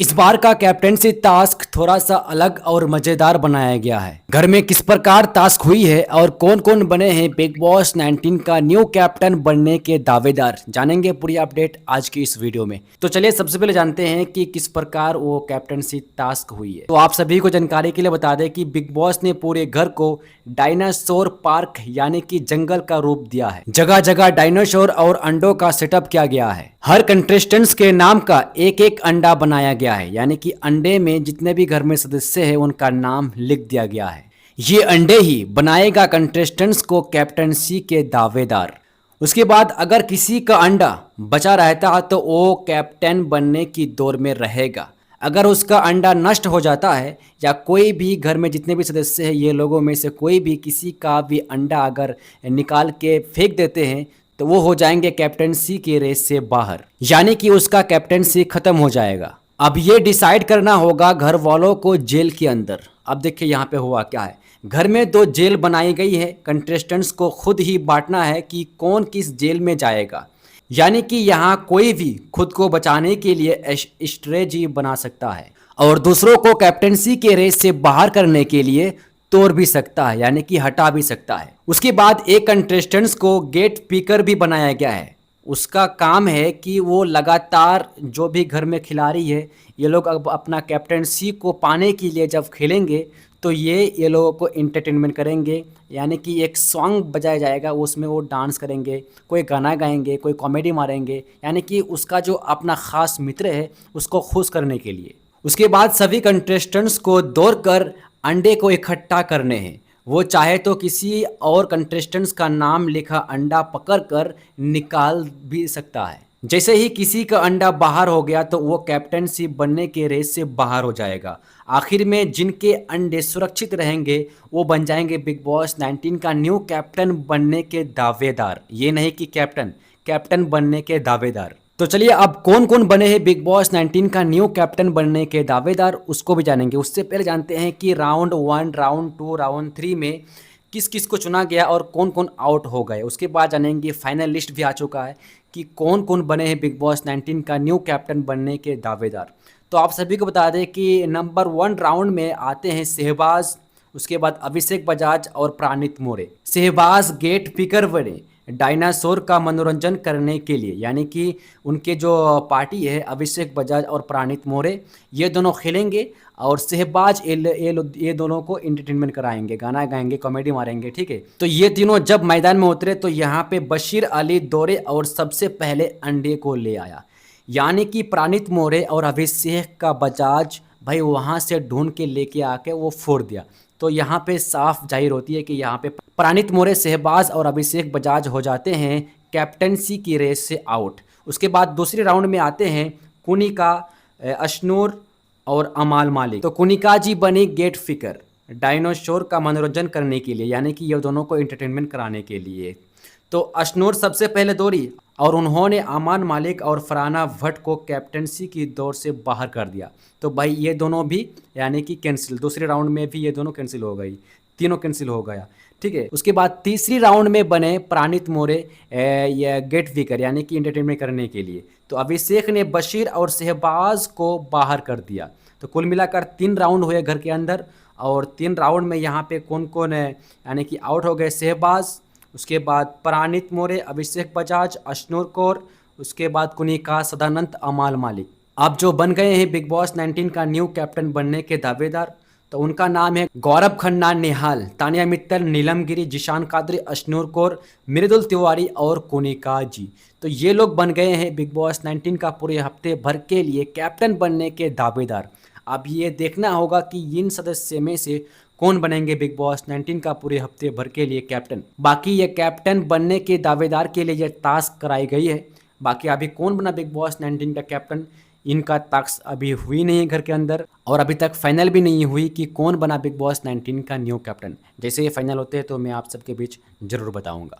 इस बार का captaincy task थोड़ा सा अलग और मजेदार बनाया गया है। घर में किस प्रकार टास्क हुई है और कौन कौन बने हैं बिग बॉस 19 का न्यू कैप्टन बनने के दावेदार, जानेंगे पूरी अपडेट आज की इस वीडियो में। तो चलिए सबसे पहले जानते हैं कि किस प्रकार वो कैप्टेंसी टास्क हुई है। तो आप सभी को जानकारी के लिए बता दें कि बिग बॉस ने पूरे घर को डायनासोर पार्क यानी कि जंगल का रूप दिया है। जगह जगह डायनासोर और अंडों का सेटअप किया गया है। हर कंटेस्टेंट्स के नाम का एक एक अंडा बनाया गया है, यानी कि अंडे में जितने भी घर में सदस्य हैं उनका नाम लिख दिया गया है। ये अंडे ही बनाएगा कंटेस्टेंट्स को कैप्टनसी के दावेदार। उसके बाद अगर किसी का अंडा बचा रहता तो वो कैप्टन बनने की दौड़ में रहेगा। अगर उसका अंडा नष्ट हो जाता है या कोई भी घर में जितने भी सदस्य हैं ये लोगों में से कोई भी किसी का भी अंडा अगर निकाल के फेंक देते हैं तो वो हो जाएंगे कैप्टनसी के रेस से बाहर, यानी कि उसका कैप्टनसी खत्म हो जाएगा। अब ये डिसाइड करना होगा घर वालों को जेल के अंदर। अब देखिए यहाँ पे हुआ क्या है। घर में दो जेल बनाई गई है, कंटेस्टेंट्स को खुद ही बांटना है कि कौन किस जेल में जाएगा, यानी कि यहाँ कोई भी खुद को बचाने के लिए स्ट्रेटजी बना सकता है और दूसरों को कैप्टनसी के रेस से बाहर करने के लिए तोड़ भी सकता है, यानी कि हटा भी सकता है। उसके बाद एक कंटेस्टेंट्स को गेट स्पीकर भी बनाया गया है। उसका काम है कि वो लगातार जो भी घर में खिलाड़ी है ये लोग अब अपना कैप्टनसी को पाने के लिए जब खेलेंगे तो ये लोगों को इंटरटेनमेंट करेंगे, यानी कि एक सॉन्ग बजाया जाएगा, उसमें वो डांस करेंगे, कोई गाना गाएंगे, कोई कॉमेडी मारेंगे, यानी कि उसका जो अपना ख़ास मित्र है उसको खुश करने के लिए। उसके बाद सभी कंटेस्टेंट्स को दौड़कर अंडे को इकट्ठा करने हैं। वो चाहे तो किसी और कंटेस्टेंट्स का नाम लिखा अंडा पकड़कर निकाल भी सकता है। जैसे ही किसी का अंडा बाहर हो गया तो वो कैप्टनसी बनने के रेस से बाहर हो जाएगा। आखिर में जिनके अंडे सुरक्षित रहेंगे वो बन जाएंगे बिग बॉस 19 का न्यू कैप्टन बनने के दावेदार। ये नहीं कि कैप्टन बनने के दावेदार। तो चलिए अब कौन कौन बने हैं बिग बॉस 19 का न्यू कैप्टन बनने के दावेदार उसको भी जानेंगे। उससे पहले जानते हैं कि राउंड 1, राउंड 2, राउंड 3 में किस किस को चुना गया और कौन कौन आउट हो गए। उसके बाद जानेंगे फाइनल लिस्ट भी आ चुका है कि कौन कौन बने हैं बिग बॉस 19 का न्यू कैप्टन बनने के दावेदार। तो आप सभी को बता दें कि नंबर 1 राउंड में आते हैं शहबाज, उसके बाद अभिषेक बजाज और प्राणित मोरे। शहबाज गेट स्पीकर बने डायनासोर का मनोरंजन करने के लिए, यानी कि उनके जो पार्टी है अभिषेक बजाज और प्राणित मोरे ये दोनों खेलेंगे और शहबाज ये दोनों को एंटरटेनमेंट कराएंगे, गाना गाएंगे, कॉमेडी मारेंगे। ठीक है, तो ये तीनों जब मैदान में उतरे तो यहाँ पे बशीर अली दौड़े और सबसे पहले अंडे को ले आया, यानी कि प्राणित मोरे और अभिषेक का बजाज भाई वहाँ से ढूंढ के लेके आके वो फोड़ दिया। तो यहाँ पे साफ जाहिर होती है कि यहाँ पे प्राणित मोरे, शहबाज और अभिषेक बजाज हो जाते हैं कैप्टनसी की रेस से आउट। उसके बाद दूसरे राउंड में आते हैं कुनिका, अशनूर और अमाल मालिक। तो कुनिका जी बनी गेट फिकर डायनासोर का मनोरंजन करने के लिए, यानी कि ये दोनों को एंटरटेनमेंट कराने के लिए। तो अशनूर सबसे पहले दौड़ी और उन्होंने अमान मालिक और फरहाना भट्ट को कैप्टनसी की दौड़ से बाहर कर दिया। तो भाई ये दोनों भी यानी कि कैंसिल, दूसरे राउंड में भी ये दोनों कैंसिल हो गई, तीनों कैंसिल हो गया। ठीक है, उसके बाद तीसरी राउंड में बने प्राणित मोरे ये गेट विकर, यानी कि एंटरटेनमेंट करने के लिए। तो अभिषेक ने बशीर और शहबाज को बाहर कर दिया। तो कुल मिलाकर 3 राउंड हुए घर के अंदर और 3 राउंड में यहाँ पे कौन कौन है, यानी कि आउट हो गए शहबाज, उसके बाद प्राणित मोरे, अभिषेक बजाज, अशनूर कौर, उसके बाद कुनिका, सदानंद, अमाल मालिक। अब जो बन गए हैं बिग बॉस 19 का न्यू कैप्टन बनने के दावेदार, तो उनका नाम है गौरव खन्ना, नेहाल, तानिया मित्तल, नीलम गिरी, जिशान कादरी, अशनूर कौर, मृदुल तिवारी और कुनिका जी। तो ये लोग बन गए हैं बिग बॉस 19 का पूरे हफ्ते भर के लिए कैप्टन बनने के दावेदार। अब ये देखना होगा कि इन सदस्य में से कौन बनेंगे बिग बॉस 19 का पूरे हफ्ते भर के लिए कैप्टन। बाकी ये कैप्टन बनने के दावेदार के लिए ये टास्क कराई गई है। बाकी अभी कौन बना बिग बॉस 19 का कैप्टन, इनका टास्क अभी हुई नहीं है घर के अंदर और अभी तक फाइनल भी नहीं हुई कि कौन बना बिग बॉस 19 का न्यू कैप्टन। जैसे ये फाइनल होते हैं तो मैं आप सबके बीच जरूर बताऊंगा।